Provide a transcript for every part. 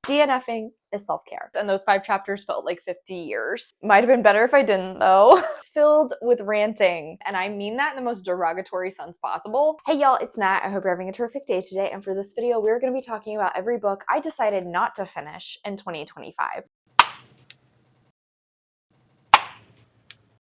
DNFing is self-care. And those 5 chapters felt like 50 years. Might have been better if I didn't though. Filled with ranting. And I mean that in the most derogatory sense possible. Hey y'all, it's Nat. I hope you're having a terrific day today. And for this video, we're going to be talking about every book I decided not to finish in 2025.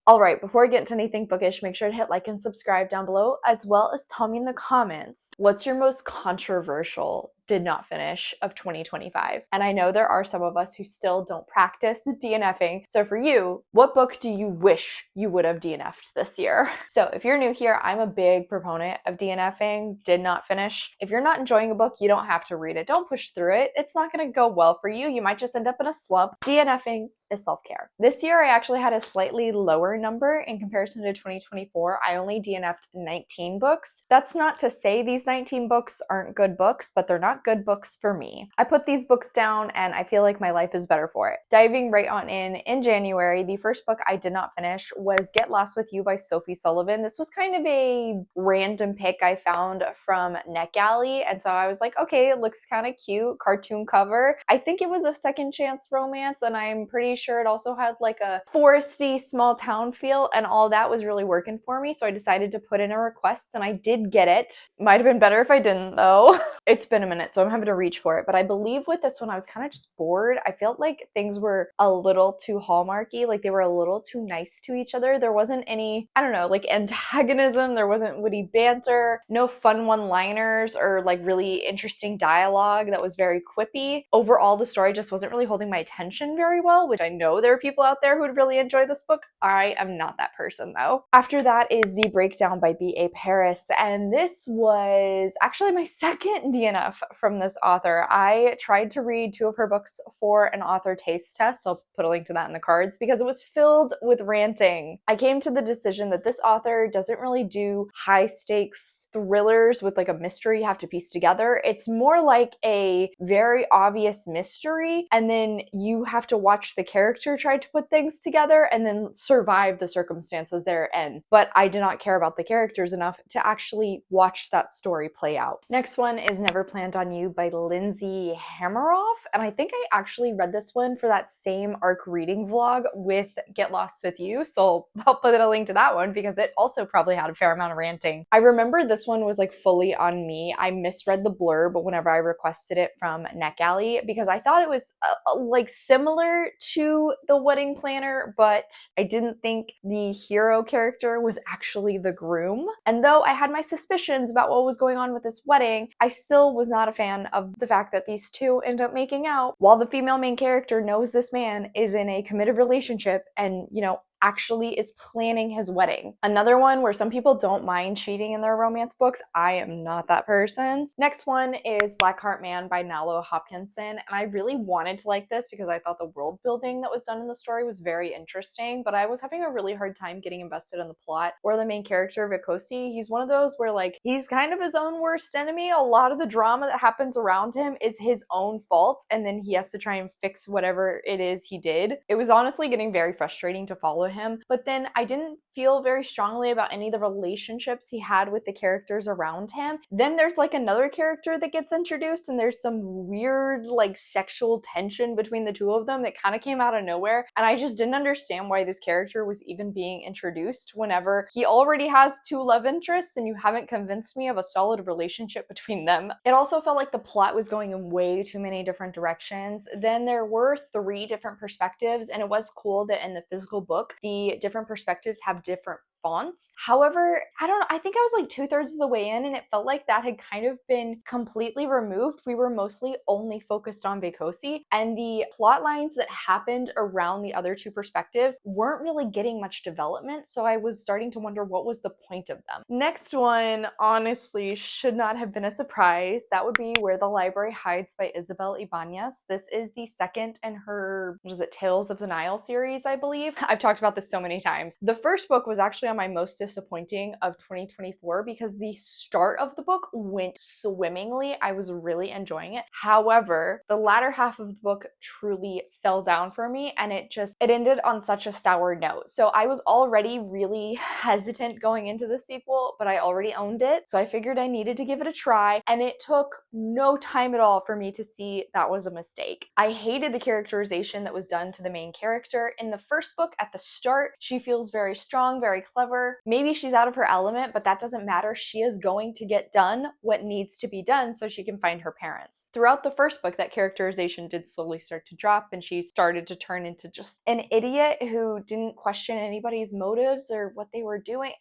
Alright, before we get into anything bookish, make sure to hit like and subscribe down below, as well as tell me in the comments, what's your most controversial did not finish of 2025? And I know there are some of us who still don't practice DNFing, so for you, what book do you wish you would have DNF'd this year? So if you're new here, I'm a big proponent of DNFing, did not finish. If you're not enjoying a book, you don't have to read it. Don't push through it. It's not going to go well for you. You might just end up in a slump. DNFing is self-care. This year I actually had a slightly lower number in comparison to 2024. I only DNF'd 19 books. That's not to say these 19 books aren't good books, but they're not good books for me. I put these books down and I feel like my life is better for it. Diving right on in January, the first book I did not finish was Get Lost with You by Sophie Sullivan. This was kind of a random pick I found from NetGalley, and so I was like, okay, it looks kind of cute, cartoon cover. I think it was a second chance romance, and I'm pretty sure it also had like a foresty small town feel, and all that was really working for me, so I decided to put in a request and I did get it. Might have been better if I didn't though. It's been a minute, so I'm having to reach for it, but I believe with this one I was kind of just bored. I felt like things were a little too hallmarky, like they were a little too nice to each other. There wasn't any, I don't know, like antagonism, there wasn't witty banter, no fun one-liners or like really interesting dialogue that was very quippy. Overall, the story just wasn't really holding my attention very well, which I know there are people out there who would really enjoy this book. I am not that person though. After that is The Breakdown by B.A. Paris, and this was actually my second DNF from this author. I tried to read 2 of her books for an author taste test, so I'll put a link to that in the cards, because it was filled with ranting. I came to the decision that this author doesn't really do high stakes thrillers with like a mystery you have to piece together. It's more like a very obvious mystery, and then you have to watch the character try to put things together and then survive the circumstances they're in. But I did not care about the characters enough to actually watch that story play out. Next one is Never Planned on You by 𝗖cie RH, and I think I actually read this one for that same ARC reading vlog with Get Lost with You, so I'll put a link to that one because it also probably had a fair amount of ranting. I remember this one was like fully on me. I misread the blurb whenever I requested it from NetGalley because I thought it was like similar to The Wedding Planner, but I didn't think the hero character was actually the groom. And though I had my suspicions about what was going on with this wedding, I still was not a fan of the fact that these two end up making out while the female main character knows this man is in a committed relationship and, you know, actually is planning his wedding. Another one where some people don't mind cheating in their romance books. I am not that person. Next one is Blackheart Man by Nalo Hopkinson, and I really wanted to like this because I thought the world building that was done in the story was very interesting, but I was having a really hard time getting invested in the plot or the main character, 𝗖cie. He's one of those where like he's kind of his own worst enemy. A lot of the drama that happens around him is his own fault, and then he has to try and fix whatever it is he did. It was honestly getting very frustrating to follow him, but then I didn't feel very strongly about any of the relationships he had with the characters around him. Then there's like another character that gets introduced and there's some weird like sexual tension between the two of them that kind of came out of nowhere, and I just didn't understand why this character was even being introduced whenever he already has 2 love interests and you haven't convinced me of a solid relationship between them. It also felt like the plot was going in way too many different directions. Then there were 3 different perspectives, and it was cool that in the physical book the different perspectives have different fonts. However, I don't know, I think I was like 2/3 of the way in and it felt like that had kind of been completely removed. We were mostly only focused on 𝗖cie, and the plot lines that happened around the other 2 perspectives weren't really getting much development, so I was starting to wonder what was the point of them. Next one honestly should not have been a surprise. That would be Where the Library Hides by Isabel Ibanez. This is the second in her, what is it, Tales of the Nile series, I believe. I've talked about this so many times. The first book was actually on on my most disappointing of 2024 because the start of the book went swimmingly. I was really enjoying it. However, the latter half of the book truly fell down for me, and it ended on such a sour note. So I was already really hesitant going into the sequel, but I already owned it. So I figured I needed to give it a try, and it took no time at all for me to see that was a mistake. I hated the characterization that was done to the main character. In the first book, at the start, she feels very strong, very clever. Maybe she's out of her element, but that doesn't matter. She is going to get done what needs to be done so she can find her parents. Throughout the first book, that characterization did slowly start to drop, and she started to turn into just an idiot who didn't question anybody's motives or what they were doing.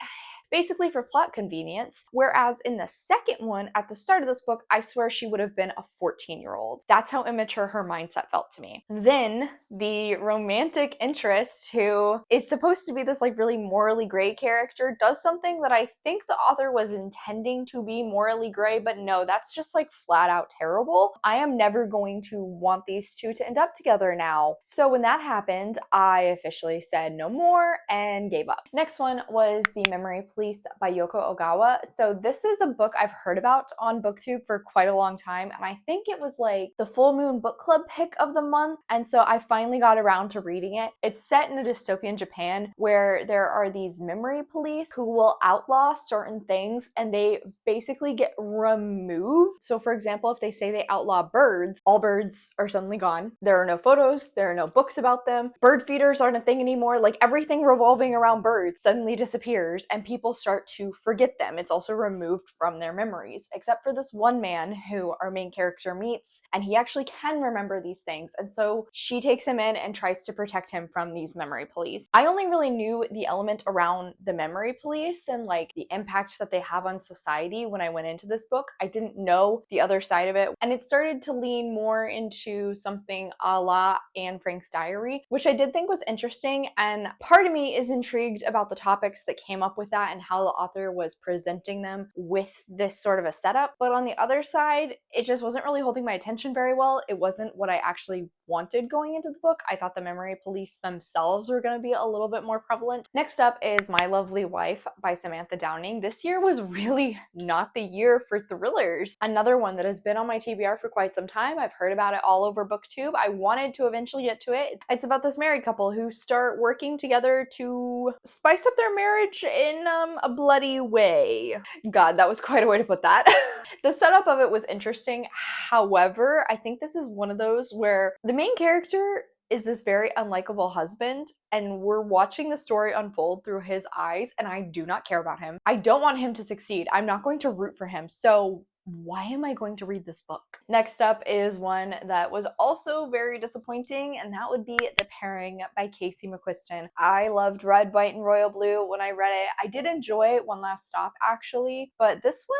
Basically for plot convenience, whereas in the second one, at the start of this book, I swear she would have been a 14-year-old. That's how immature her mindset felt to me. Then the romantic interest, who is supposed to be this like really morally gray character, does something that I think the author was intending to be morally gray, but no, that's just like flat out terrible. I am never going to want these two to end up together now. So when that happened, I officially said no more and gave up. Next one was The Memory Police by Yoko Ogawa. So this is a book I've heard about on booktube for quite a long time, and I think it was like the full moon book club pick of the month, and so I finally got around to reading it. It's set in a dystopian Japan where there are these memory police who will outlaw certain things, and they basically get removed. So for example, if they say they outlaw birds, all birds are suddenly gone. There are no photos, there are no books about them. Bird feeders aren't a thing anymore. Like everything revolving around birds suddenly disappears, and people start to forget them. It's also removed from their memories, except for this one man who our main character meets, and he actually can remember these things, and so she takes him in and tries to protect him from these memory police. I only really knew the element around the memory police and like the impact that they have on society when I went into this book. I didn't know the other side of it, and it started to lean more into something a la Anne Frank's diary, which I did think was interesting, and part of me is intrigued about the topics that came up with that and how the author was presenting them with this sort of a setup. But on the other side, it just wasn't really holding my attention very well. It wasn't what I actually wanted going into the book. I thought the memory police themselves were going to be a little bit more prevalent. Next up is My Lovely Wife by Samantha Downing. This year was really not the year for thrillers. Another one that has been on my TBR for quite some time. I've heard about it all over booktube. I wanted to eventually get to it. It's about this married couple who start working together to spice up their marriage in a bloody way. God, that was quite a way to put that. The setup of it was interesting. However, I think this is one of those where the main character is this very unlikable husband, and we're watching the story unfold through his eyes, and I do not care about him. I don't want him to succeed. I'm not going to root for him. So why am I going to read this book? Next up is one that was also very disappointing, and that would be The Pairing by 𝗖cie 𝗰𝘁. I loved Red, White, and Royal Blue when I read it. I did enjoy One Last Stop actually, but this one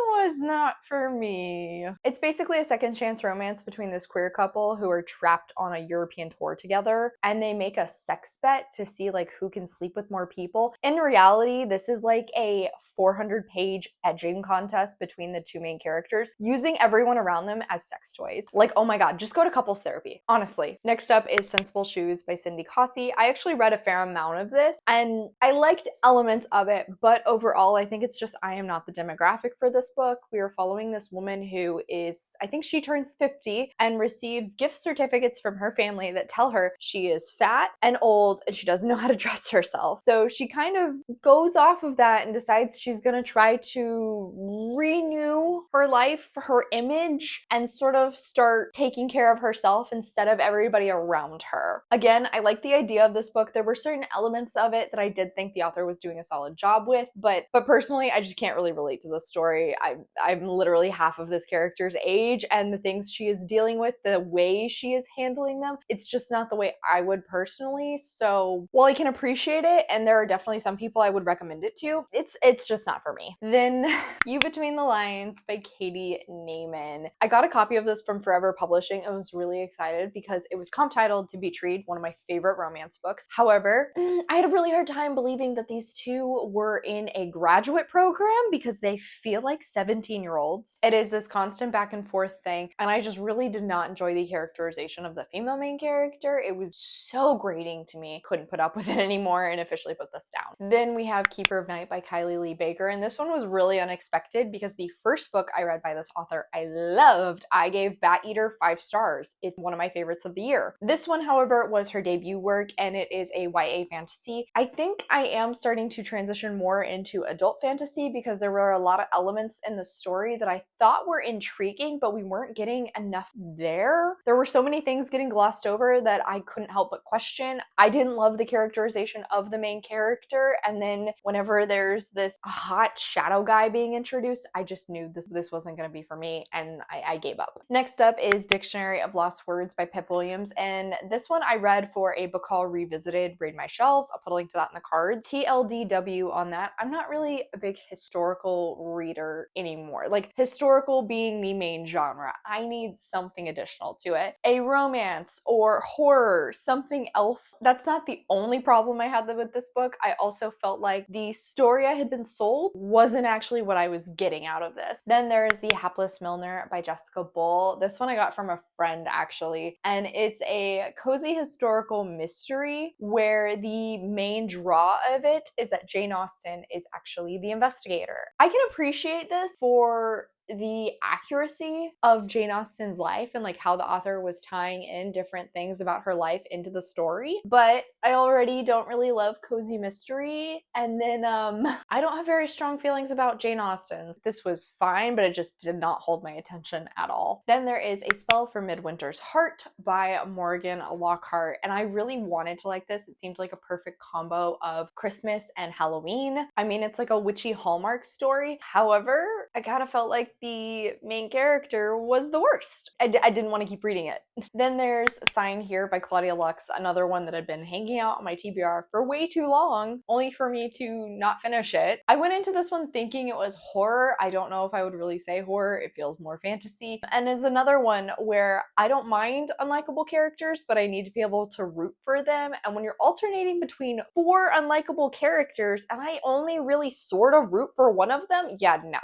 was not for me. It's basically a second chance romance between this queer couple who are trapped on a European tour together, and they make a sex bet to see like who can sleep with more people. In reality, this is like a 400-page edging contest between the two main characters, using everyone around them as sex toys. Like, oh my god, just go to couples therapy, honestly. Next up is Sensible Shoes by Cindy Cossey. I actually read a fair amount of this, and I liked elements of it, but overall, I think it's just I am not the demographic for this book. We are following this woman who is, I think she turns 50 and receives gift certificates from her family that tell her she is fat and old and she doesn't know how to dress herself. So she kind of goes off of that and decides she's gonna try to renew her life, her image, and sort of start taking care of herself instead of everybody around her. Again, I like the idea of this book. There were certain elements of it that I did think the author was doing a solid job with, but personally, I just can't really relate to the story. I'm literally half of this character's age, and the things she is dealing with, the way she is handling them, it's just not the way I would personally. So while I can appreciate it, and there are definitely some people I would recommend it to, it's just not for me. Then You Between the Lines by Katie Naiman. I got a copy of this from Forever Publishing and was really excited because it was comp titled To Be Treed, one of my favorite romance books. However, I had a really hard time believing that these two were in a graduate program because they feel like 17-year-olds. It is this constant back and forth thing, and I just really did not enjoy the characterization of the female main character. It was so grating to me. Couldn't put up with it anymore and officially put this down. Then we have Keeper of Night by Kylie Lee Baker, and this one was really unexpected because the first book I read by this author I loved. I gave Bat Eater 5 stars. It's one of my favorites of the year. This one, however, was her debut work, and it is a YA fantasy. I think I am starting to transition more into adult fantasy because there were a lot of elements in the story that I thought were intriguing, but we weren't getting enough there. There were so many things getting glossed over that I couldn't help but question. I didn't love the characterization of the main character, and then whenever there's this hot shadow guy being introduced, I just knew this wasn't going to be for me, and I gave up. Next up is Dictionary of Lost Words by Pip Williams, and this one I read for a book haul revisited, Raid My Shelves. I'll put a link to that in the cards. TLDW on that. I'm not really a big historical reader anymore. Like, historical being the main genre. I need something additional to it. A romance or horror, something else. That's not the only problem I had with this book. I also felt like the story I had been sold wasn't actually what I was getting out of this. Then there's The Hapless Milliner by Jessica Bull. This one I got from a friend actually, and it's a cozy historical mystery where the main draw of it is that Jane Austen is actually the investigator. I can appreciate this for the accuracy of Jane Austen's life and like how the author was tying in different things about her life into the story, but I already don't really love cozy mystery, and then I don't have very strong feelings about Jane Austen. This was fine, but it just did not hold my attention at all. Then there is A Spell for Midwinter's Heart by Morgan Lockhart, and I really wanted to like this. It seemed like a perfect combo of Christmas and Halloween. I mean, it's like a witchy Hallmark story. However, I kind of felt like the main character was the worst. I didn't want to keep reading it. Then there's Sign Here by Claudia Lux, another one that had been hanging out on my TBR for way too long, only for me to not finish it. I went into this one thinking it was horror. I don't know if I would really say horror. It feels more fantasy. And is another one where I don't mind unlikable characters, but I need to be able to root for them. And when you're alternating between 4 unlikable characters and I only really sort of root for one of them, yeah, no.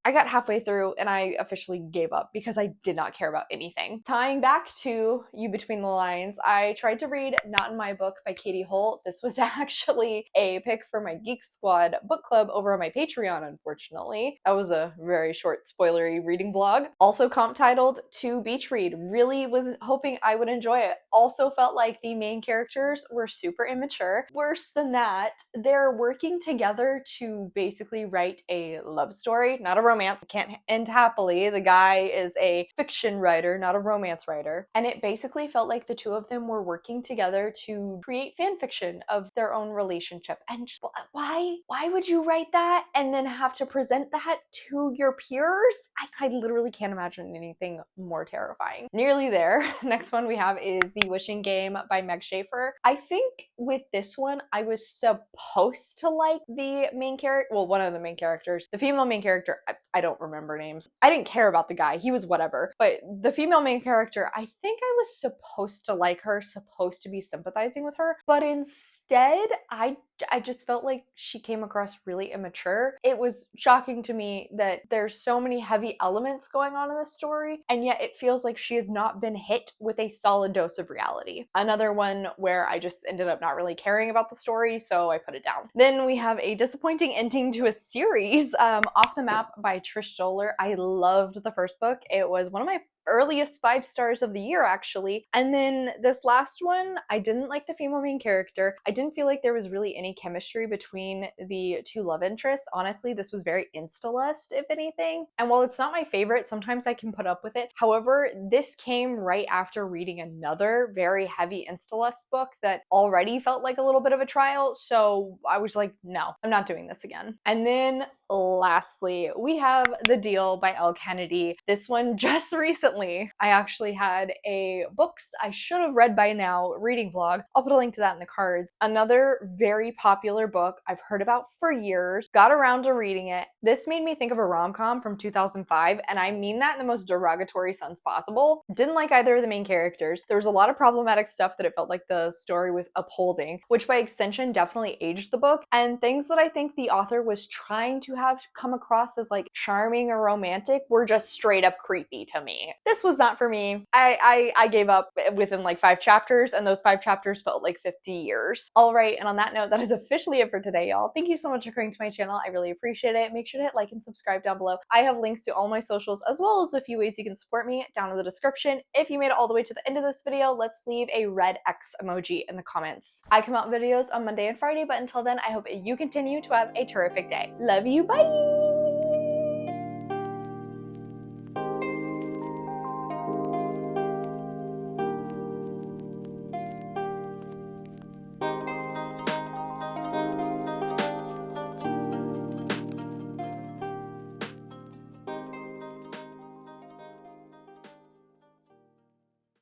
I got halfway through and I officially gave up because I did not care about anything. Tying back to You Between the Lines, I tried to read Not in My Book by Katie Holt. This was actually a pick for my Geek Squad book club over on my Patreon, unfortunately. That was a very short spoilery reading vlog. Also comp titled To Beach Read. Really was hoping I would enjoy it. Also felt like the main characters were super immature. Worse than that, they're working together to basically write a love story. Not a romance. It can't end happily. The guy is a fiction writer, not a romance writer. And it basically felt like the two of them were working together to create fan fiction of their own relationship. And just, why would you write that and then have to present that to your peers? I literally can't imagine anything more terrifying. Nearly there. Next one we have is The Wishing Game by Meg Schaefer. I think with this one, I was supposed to like the main character, well, one of the main characters. The female main character, I don't remember names. I didn't care about the guy. He was whatever. But the female main character, I think I was supposed to like her, supposed to be sympathizing with her. But instead, I just felt like she came across really immature. It was shocking to me that there's so many heavy elements going on in the story, and yet it feels like she has not been hit with a solid dose of reality. Another one where I just ended up not really caring about the story, so I put it down. Then we have a disappointing ending to a series, Off the Map by Trish Stoller. I loved the first book. It was one of my earliest 5 stars of the year, actually. And then this last one, I didn't like the female main character. I didn't feel like there was really any chemistry between the two love interests. Honestly, this was very insta-lust, if anything. And while it's not my favorite, sometimes I can put up with it. However, this came right after reading another very heavy insta-lust book that already felt like a little bit of a trial. So I was like, no, I'm not doing this again. And then lastly, we have The Deal by Elle Kennedy. This one just recently recently, I actually had a books I should have read by now reading vlog. I'll put a link to that in the cards. Another very popular book I've heard about for years, got around to reading it. This made me think of a rom-com from 2005, and I mean that in the most derogatory sense possible. Didn't like either of the main characters. There was a lot of problematic stuff that it felt like the story was upholding, which by extension definitely aged the book, and things that I think the author was trying to have come across as like charming or romantic were just straight up creepy to me. This was not for me. I gave up within like 5 chapters, and those 5 chapters felt like 50 years. All right, and on that note, that is officially it for today, y'all. Thank you so much for coming to my channel. I really appreciate it. Make sure to hit like and subscribe down below. I have links to all my socials as well as a few ways you can support me down in the description. If you made it all the way to the end of this video, let's leave a red X emoji in the comments. I come out videos on Monday and Friday, but until then, I hope you continue to have a terrific day. Love you, bye!